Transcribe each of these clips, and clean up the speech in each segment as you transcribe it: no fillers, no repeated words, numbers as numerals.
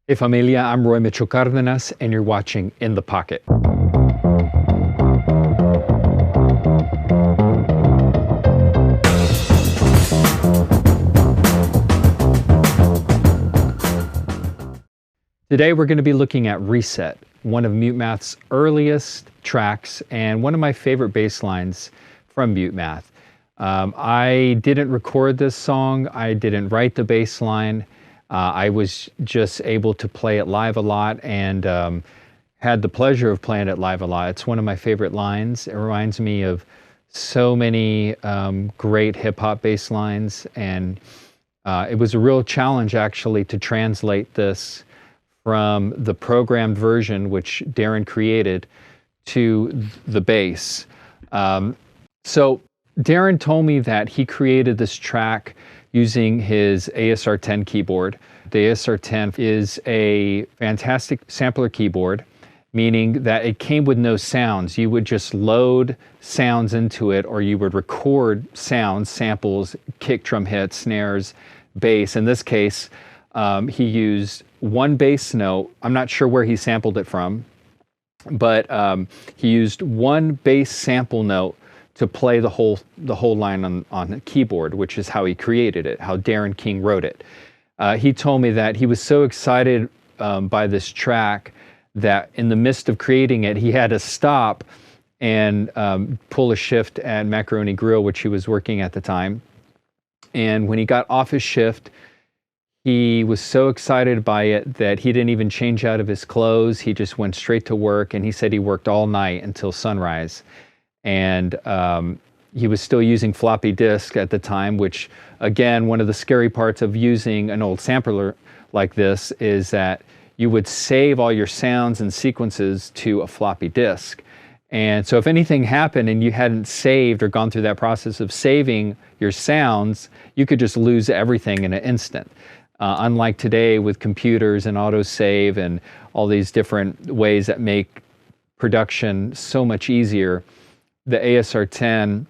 Hey familia, I'm Roy Mitchell-Cárdenas and you're watching In the Pocket. Today we're going to be looking at Reset, one of MUTEMATH's earliest tracks and one of my favorite bass lines from MUTEMATH. I didn't record this song, I didn't write the bass line. I was just able to play it live a lot and had the pleasure of playing it live a lot. It's one of my favorite lines. It reminds me of so many great hip-hop bass lines, and it was a real challenge actually to translate this from the programmed version, which Darren created, to the bass. So Darren told me that he created this track using his ASR-10 keyboard. The ASR-10 is a fantastic sampler keyboard, meaning that it came with no sounds. You would just load sounds into it, or you would record sounds, samples, kick drum hits, snares, bass. In this case, he used one bass note. I'm not sure where he sampled it from, but he used one bass sample note to play the whole line on the keyboard, which is how he created it, how Darren King wrote it. He told me that he was so excited by this track that in the midst of creating it, he had to stop and pull a shift at Macaroni Grill, which he was working at the time. And when he got off his shift, he was so excited by it that he didn't even change out of his clothes. He just went straight to work, and he said he worked all night until sunrise. And he was still using floppy disk at the time, which, again, one of the scary parts of using an old sampler like this is that you would save all your sounds and sequences to a floppy disk. And so if anything happened and you hadn't saved or gone through that process of saving your sounds, you could just lose everything in an instant. Unlike today with computers and autosave and all these different ways that make production so much easier, the ASR-10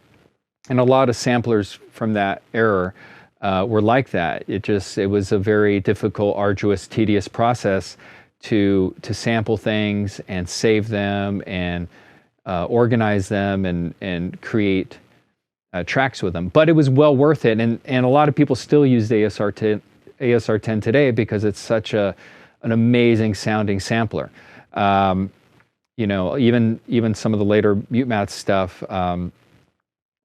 and a lot of samplers from that era were like that. It was a very difficult, arduous, tedious process to sample things and save them and organize them and create tracks with them. But it was well worth it, and a lot of people still use the ASR-10 today because it's such an amazing sounding sampler. You know, even some of the later MUTEMATH stuff,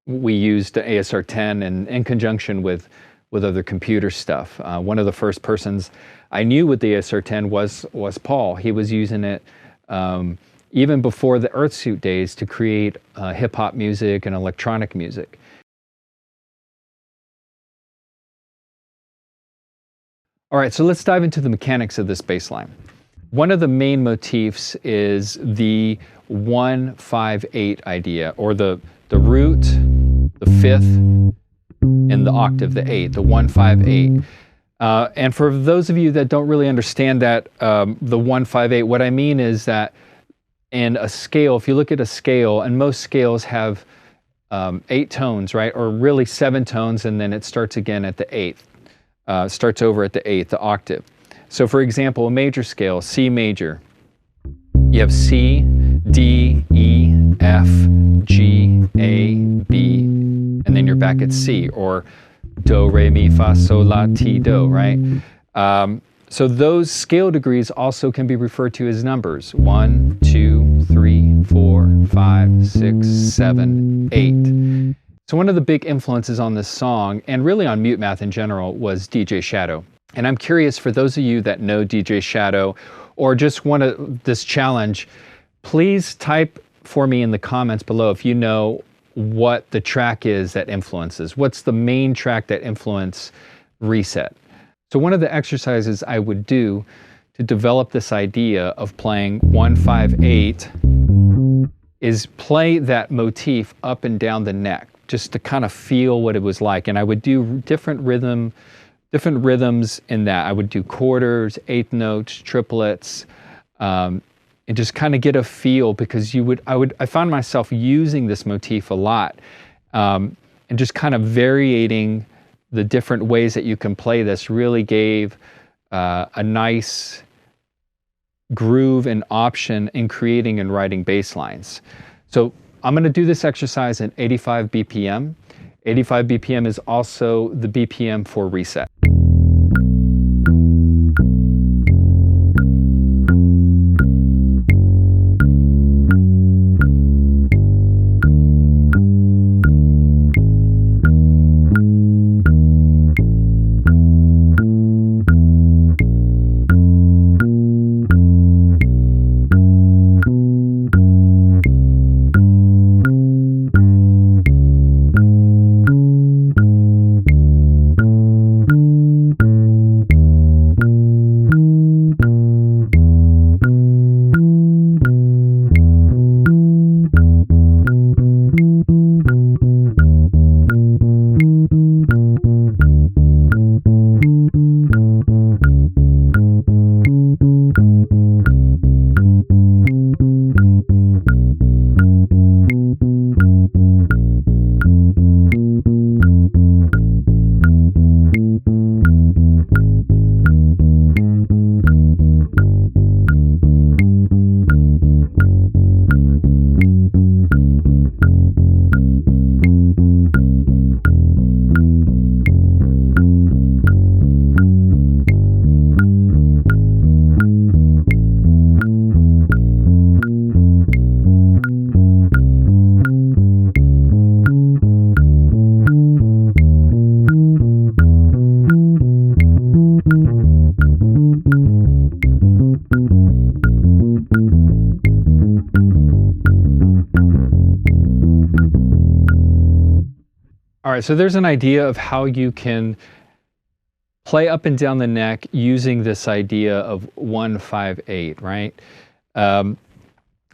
we used ASR-10 in conjunction with other computer stuff. One of the first persons I knew with the ASR-10 was Paul. He was using it even before the Earthsuit days to create hip-hop music and electronic music. All right, so let's dive into the mechanics of this bass line. One of the main motifs is the 1-5-8 idea, or the root, the fifth, and the octave, the 8, the 1-5-8. And for those of you that don't really understand that, the 1-5-8, what I mean is that in a scale, if you look at a scale, and most scales have 8 tones, right? Or really 7 tones, and then it starts again at the 8th. Starts over at the 8th, the octave. So for example, a major scale, C major, you have C, D, E, F, G, A, B, and then you're back at C, or Do, Re, Mi, Fa, Sol, La, Ti, Do, right? So those scale degrees also can be referred to as numbers, 1, 2, 3, 4, 5, 6, 7, 8. So one of the big influences on this song, and really on MUTEMATH in general, was DJ Shadow. And I'm curious, for those of you that know DJ Shadow, or just want this challenge, please type for me in the comments below if you know what the track is that influences. What's the main track that influenced Reset? So one of the exercises I would do to develop this idea of playing 1-5-8 is play that motif up and down the neck, just to kind of feel what it was like. And I would do different rhythms in that. I would do quarters, eighth notes, triplets, and just kind of get a feel, because I found myself using this motif a lot, and just kind of varying the different ways that you can play this really gave a nice groove and option in creating and writing bass lines. So I'm going to do this exercise at 85 BPM. 85 BPM is also the BPM for reset. All right, so there's an idea of how you can play up and down the neck using this idea of 1-5-8, right?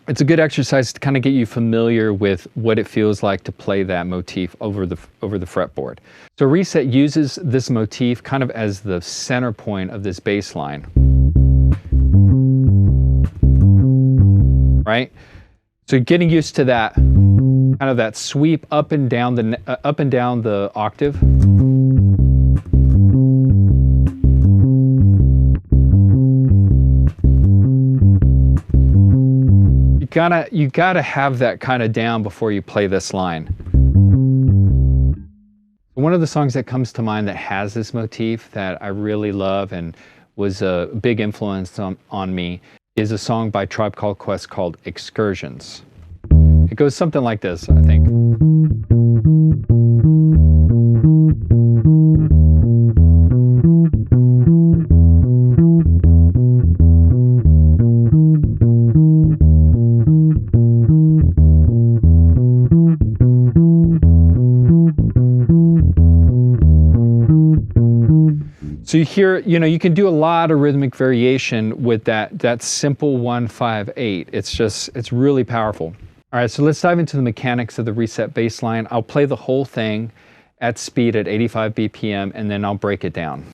It's a good exercise to kind of get you familiar with what it feels like to play that motif over the fretboard. So reset uses this motif kind of as the center point of this bass line, right? So getting used to that, kind of that sweep up and down the octave. You gotta have that kind of down before you play this line. One of the songs that comes to mind that has this motif that I really love and was a big influence on me is a song by Tribe Called Quest called Excursions. It goes something like this, I think. So you hear, you can do a lot of rhythmic variation with that simple 1-5-8. It's really powerful. All right, so let's dive into the mechanics of the reset bass line. I'll play the whole thing at speed at 85 BPM, and then I'll break it down.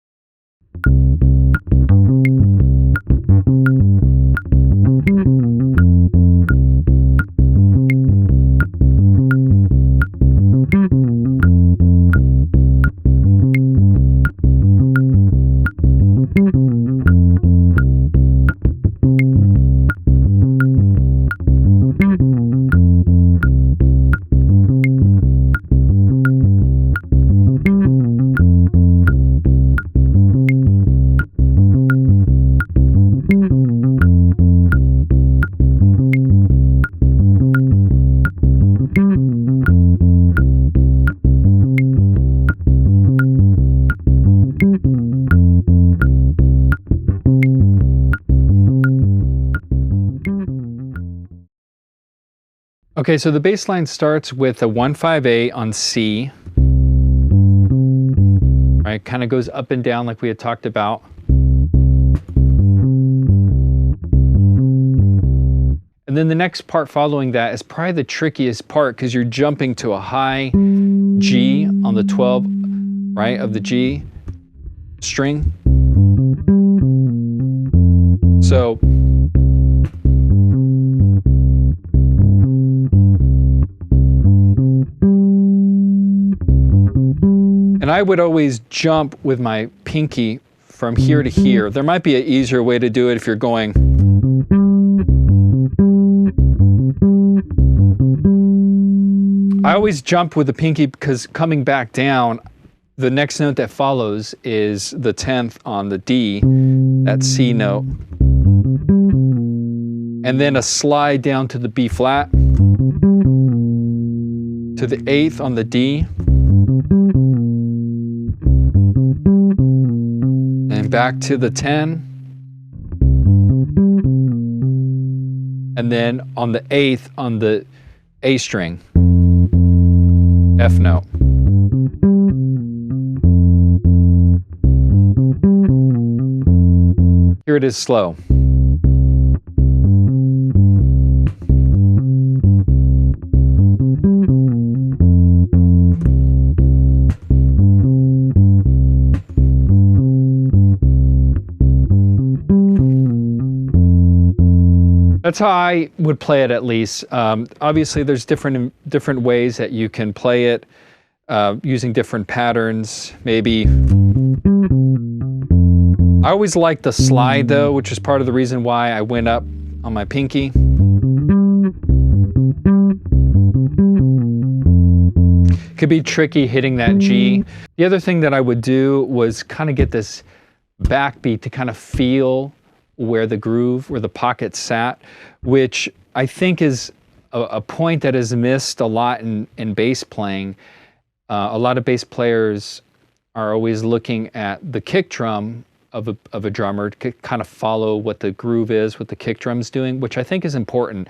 Okay, so the bass line starts with a 1-5-8 on C. Right, kind of goes up and down like we had talked about. And then the next part following that is probably the trickiest part because you're jumping to a high G on the 12, right, of the G string. So and I would always jump with my pinky from here to here. There might be an easier way to do it if you're going always jump with the pinky because coming back down, the next note that follows is the 10th on the D, that C note. And then a slide down to the B flat, to the 8th on the D, and back to the 10, and then on the 8th on the A string, F note. Here it is slow. That's how I would play it, at least. Obviously, there's different ways that you can play it, using different patterns, maybe. I always like the slide, though, which is part of the reason why I went up on my pinky. Could be tricky hitting that G. The other thing that I would do was kind of get this backbeat to kind of feel where the groove, where the pocket sat, which I think is a point that is missed a lot in bass playing. A lot of bass players are always looking at the kick drum of a drummer to kind of follow what the groove is, what the kick drum's doing, which I think is important.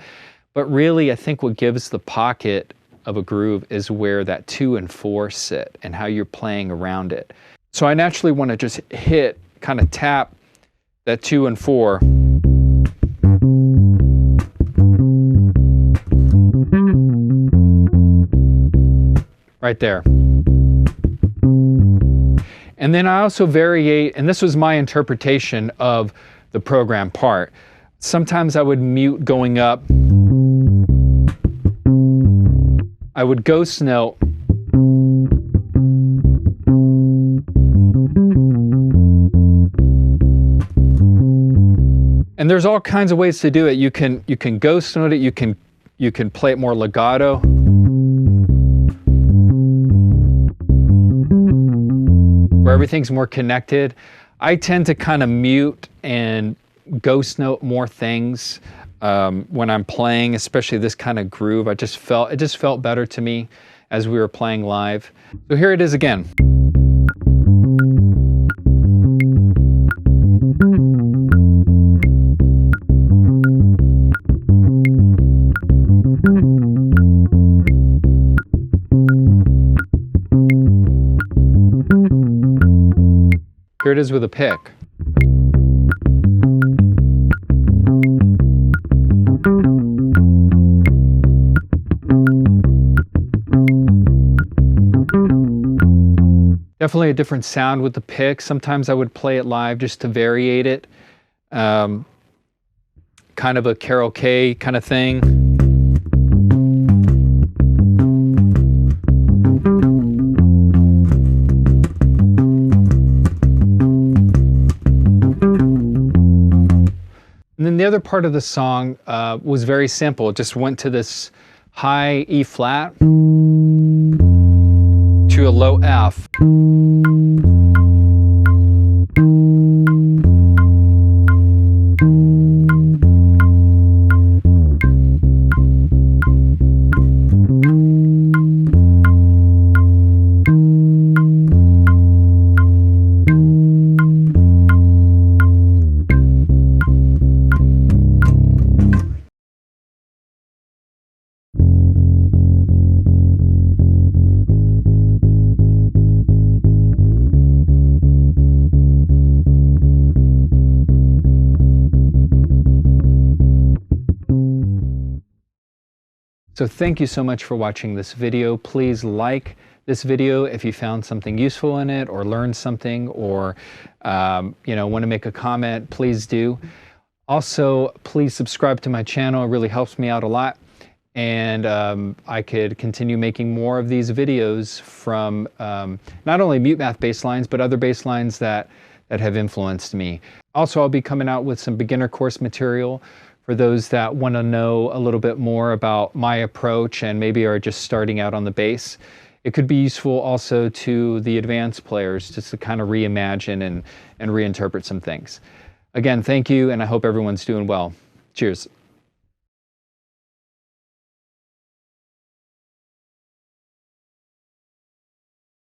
But really, I think what gives the pocket of a groove is where that 2 and 4 sit and how you're playing around it. So I naturally want to just hit, kind of tap that 2 and 4. Right there. And then I also variate, and this was my interpretation of the program part. Sometimes I would mute going up. I would ghost note. And there's all kinds of ways to do it. You can ghost note it, you can play it more legato. Where everything's more connected. I tend to kind of mute and ghost note more things when I'm playing, especially this kind of groove. It just felt better to me as we were playing live. So here it is again. Here it is with a pick. Definitely a different sound with the pick. Sometimes I would play it live just to variate it. Kind of a Carol Kay kind of thing. And then the other part of the song was very simple. It just went to this high E flat to a low F. So thank you so much for watching this video. Please like this video if you found something useful in it or learned something, or want to make a comment, please do. Also, please subscribe to my channel. It really helps me out a lot. And I could continue making more of these videos from not only MUTEMATH bass lines, but other bass lines that have influenced me. Also, I'll be coming out with some beginner course material for those that want to know a little bit more about my approach and maybe are just starting out on the bass. It could be useful also to the advanced players just to kind of reimagine and reinterpret some things. Again, thank you, and I hope everyone's doing well. Cheers.